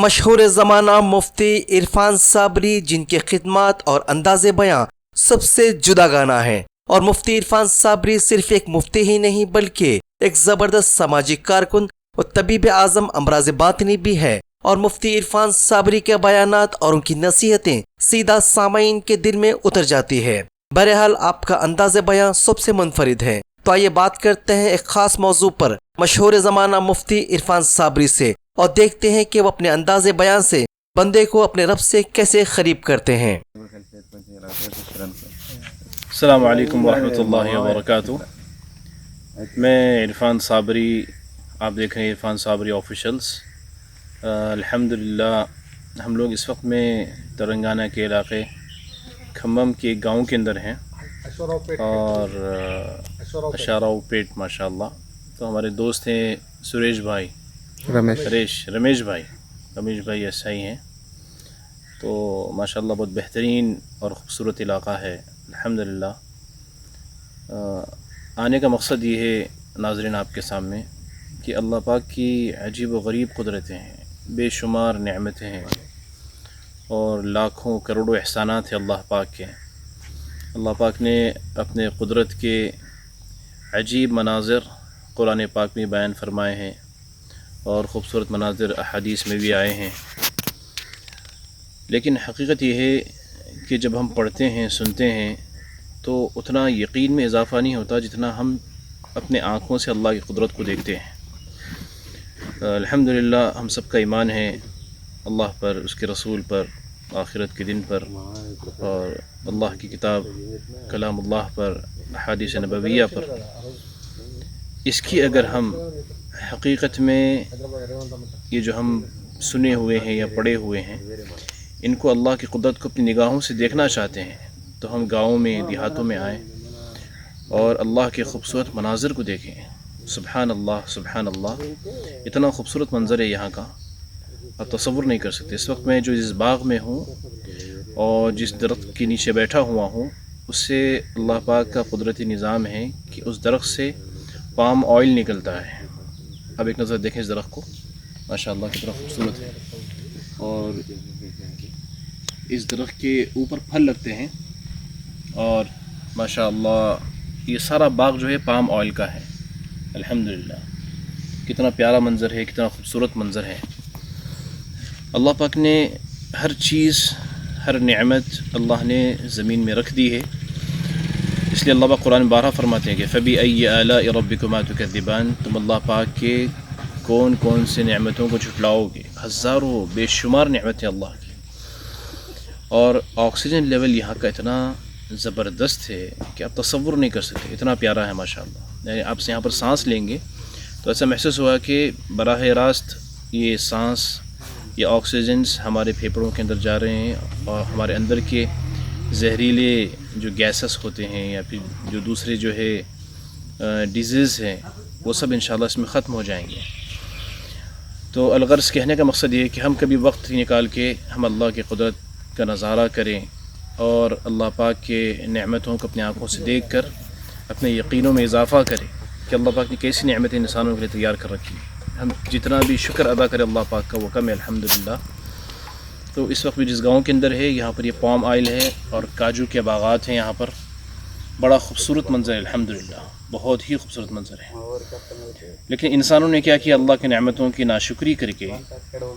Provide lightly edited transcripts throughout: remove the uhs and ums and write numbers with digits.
मशहूर ज़माना मुफ्ती इरफान साबरी, जिनके खिदमत और अंदाज़ बयां सबसे जुदागाना है। और मुफ्ती इरफान साबरी सिर्फ एक मुफ्ती ही नहीं बल्कि एक ज़बरदस्त समाजी कारकुन और तबीब आज़म अमराज बातनी भी है। और मुफ्ती इरफान साबरी के बयानात और उनकी नसीहतें सीधा सामाईन के दिल में उतर जाती है। बहरहाल आपका अंदाज़ बयां सबसे मुनफरिद है। तो आइए बात करते हैं एक ख़ास मौजू पर मशहूर ज़माना मुफ्ती इरफान साबरी से और देखते हैं कि वो अपने अंदाज़ बयां से बंदे को अपने रब से कैसे करीब करते हैं। अस्सलामु अलैकुम वरहमतुल्लाहि वबरकातुहू। मैं इरफान साबरी, आप देख रहे हैं इरफान साबरी ऑफिशियल्स। अल्हम्दुलिल्लाह हम लोग इस वक्त में तेलंगाना के इलाके खम्बम के गांव के अंदर हैं और अशाराव पेट माशाल्लाह। तो हमारे दोस्त हैं सुरेश भाई, रमेश भाई एसआई हैं। तो माशाल्लाह बहुत बेहतरीन और ख़ूबसूरत इलाक़ा है अल्हम्दुलिल्लाह। आने का मकसद ये है नाज़रीन आपके सामने कि अल्लाह पाक की अजीब व गरीब कुदरतें हैं, बेशुमार नेमतें हैं और लाखों करोड़ों एहसानात हैं अल्लाह पाक के। अल्लाह पाक ने अपने कुदरत के अजीब मनाज़िर कुरान पाक में बयान फरमाए हैं और ख़ूबसूरत मनाज़िर अहादीस में भी आए हैं। लेकिन हकीकत यह है कि जब हम पढ़ते हैं, सुनते हैं, तो उतना यकीन में इजाफ़ा नहीं होता जितना हम अपने आँखों से अल्लाह की कुदरत को देखते हैं। अल्हम्दुलिल्लाह हम सब का ईमान है अल्लाह पर, उसके रसूल पर, आखिरत के दिन पर और अल्लाह की किताब कलामुल्लाह पर, अहादीस नबविया पर। इसकी अगर हम हकीकत में ये जो हम सुने हुए हैं या पढ़े हुए हैं, इनको अल्लाह की कुदरत को अपनी निगाहों से देखना चाहते हैं तो हम गाँवों में, देहातों में आएँ और अल्लाह के ख़ूबसूरत मनाज़िर को देखें। सुबहान अल्लाह, इतना ख़ूबसूरत मंज़र है यहाँ का, आप तसव्वुर नहीं कर सकते। इस वक्त मैं जो इस बाग़ में हूँ और जिस दरख्त के नीचे बैठा हुआ हूँ, उससे अल्लाह पाक का कुदरती निज़ाम है कि उस दरख्त से पाम ऑयल निकलता है। अब एक नज़र देखें इस दरख्त को, माशाअल्लाह कितना खूबसूरत है। और इस दरख्त के ऊपर फल लगते हैं और माशाअल्लाह ये सारा बाग़ जो है पाम ऑयल का है। अल्हम्दुलिल्लाह कितना प्यारा मंज़र है, कितना खूबसूरत मंज़र है। अल्लाह पाक ने हर चीज़, हर नेमत अल्लाह ने ज़मीन में रख दी है। इसलिए अल्लाह पाक कुरान में बारहा फरमाते हैं कि फ़बी अय्यि आलाइ रब्बिकुमा तुकज़्ज़िबान, तुम अल्लाह पाक के कौन कौन से नेमतों को झुटलाओगे। हज़ारों बेशुमार नेमतें अल्लाह की। और ऑक्सीजन लेवल यहाँ का इतना ज़बरदस्त है कि आप तसव्वुर नहीं कर सकते, इतना प्यारा है माशाअल्लाह। यानी आप यहाँ पर सांस लेंगे तो ऐसा महसूस हुआ कि बराह रास्त ये सांस, ये ऑक्सीजन्स हमारे फेफड़ों के अंदर जा रहे हैं और हमारे अंदर के जहरीले जो गैसेस होते हैं या फिर जो दूसरे जो है डिजीज़ हैं, वो सब इंशाअल्लाह इसमें ख़त्म हो जाएंगे। तो अलगर्ज़ कहने का मकसद ये है कि हम कभी वक्त निकाल के हम अल्लाह की कुदरत का नज़ारा करें और अल्लाह पाक के नेमतों को अपनी आँखों से देख कर अपने यकीनों में इजाफ़ा करें कि अल्लाह पाक ने कैसी नेमतें इंसानों के लिए तैयार कर रखी है। हम जितना भी शुक्र अदा करें अल्लाह पाक का वो कम है अल्हम्दुलिल्लाह। तो इस वक्त भी जिस गाँव के अंदर है, यहाँ पर ये पाम ऑयल है और काजू के बागात हैं। यहाँ पर बड़ा खूबसूरत मंज़र है अल्हम्दुलिल्लाह, बहुत ही खूबसूरत मंज़र है। लेकिन इंसानों ने क्या किया, अल्लाह की नेमतों की नाशुक्री करके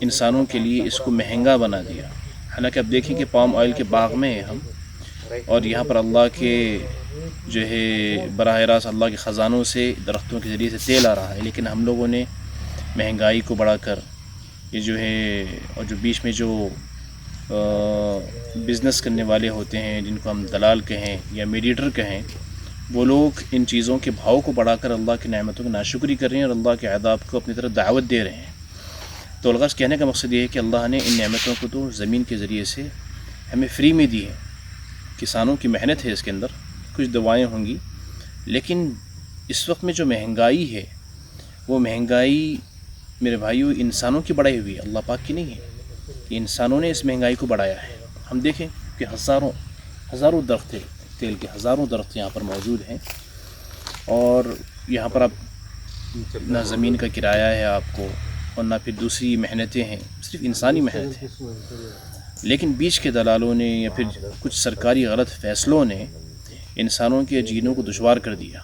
इंसानों के लिए इसको महंगा बना दिया। हालांकि अब देखें कि पाम ऑयल के बाग में हैं हम और यहाँ पर अल्लाह के जो है बराह रास्त अल्लाह के ख़ज़ानों से दरख्तों के ज़रिए से तेल आ रहा है। लेकिन हम लोगों ने महंगाई को बढ़ाकर ये जो है, और जो बीच में जो बिज़नेस करने वाले होते हैं, जिनको हम दलाल कहें या मीडिएटर कहें, वो लोग इन चीज़ों के भाव को बढ़ाकर अल्लाह की नेमतों की नाशुक्री कर रहे हैं और अल्लाह के अज़ाब को अपनी तरफ दावत दे रहे हैं। तो अलगर्ज़ कहने का मकसद ये है कि अल्लाह ने इन नेमतों को तो ज़मीन के ज़रिए से हमें फ्री में दी है। किसानों की मेहनत है इसके अंदर, कुछ दवाएं होंगी, लेकिन इस वक्त में जो महंगाई है वो महंगाई मेरे भाइयों इंसानों की बढ़ाई हुई है, अल्लाह पाक की नहीं है। इंसानों ने इस महंगाई को बढ़ाया है। हम देखें कि हज़ारों दरख्त, तेल के हज़ारों दरख्त यहाँ पर मौजूद हैं और यहाँ पर आप ना ज़मीन का किराया है आपको और ना फिर दूसरी मेहनतें हैं, صرف انسانی محنت ہے، لیکن بیچ کے دلالوں نے یا پھر کچھ سرکاری غلط فیصلوں نے انسانوں کے جینوں کو دشوار کر دیا۔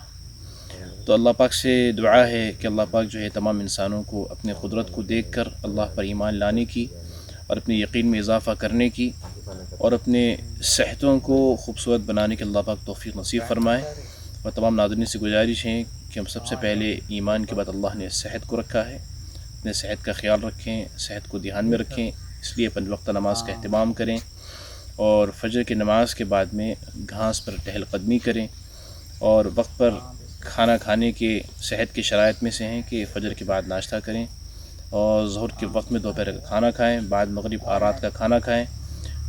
تو اللہ پاک سے دعا ہے کہ اللہ پاک جو ہے تمام انسانوں کو اپنے قدرت کو دیکھ کر اللہ پر ایمان لانے کی اور اپنے یقین میں اضافہ کرنے کی اور اپنے صحتوں کو خوبصورت بنانے کے اللہ پاک توفیق نصیب فرمائے۔ اور تمام ناظرین سے گزارش ہے کہ ہم سب سے پہلے ایمان کے بعد اللہ نے صحت کو رکھا ہے، اپنے صحت کا خیال رکھیں، صحت کو دھیان میں رکھیں، اس لیے 5 وقتہ نماز کا اہتمام کریں اور فجر کی نماز کے بعد میں گھاس پر ٹہل قدمی کریں، اور وقت پر کھانا کھانے کے صحت کی شرائط میں سے ہیں کہ فجر کے بعد ناشتہ کریں اور ظہر کے وقت میں دوپہر کا کھانا کھائیں، بعد مغرب اور رات کا کھانا کھائیں،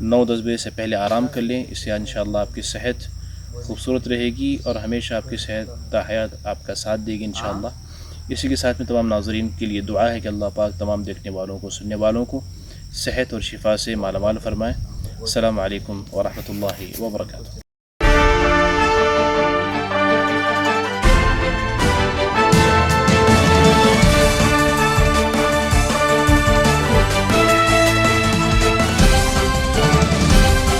9-10 بجے سے پہلے آرام کر لیں۔ اس سے انشاءاللہ آپ کی صحت خوبصورت رہے گی اور ہمیشہ آپ کی صحت تا حیات آپ کا ساتھ دے گی انشاءاللہ۔ اسی کے ساتھ میں تمام ناظرین کے لیے دعا ہے کہ اللہ پاک تمام دیکھنے والوں کو سننے والوں کو صحت اور شفا سے مالا مال فرمائے۔ السلام علیکم ورحمۃ اللہ وبرکاتہ۔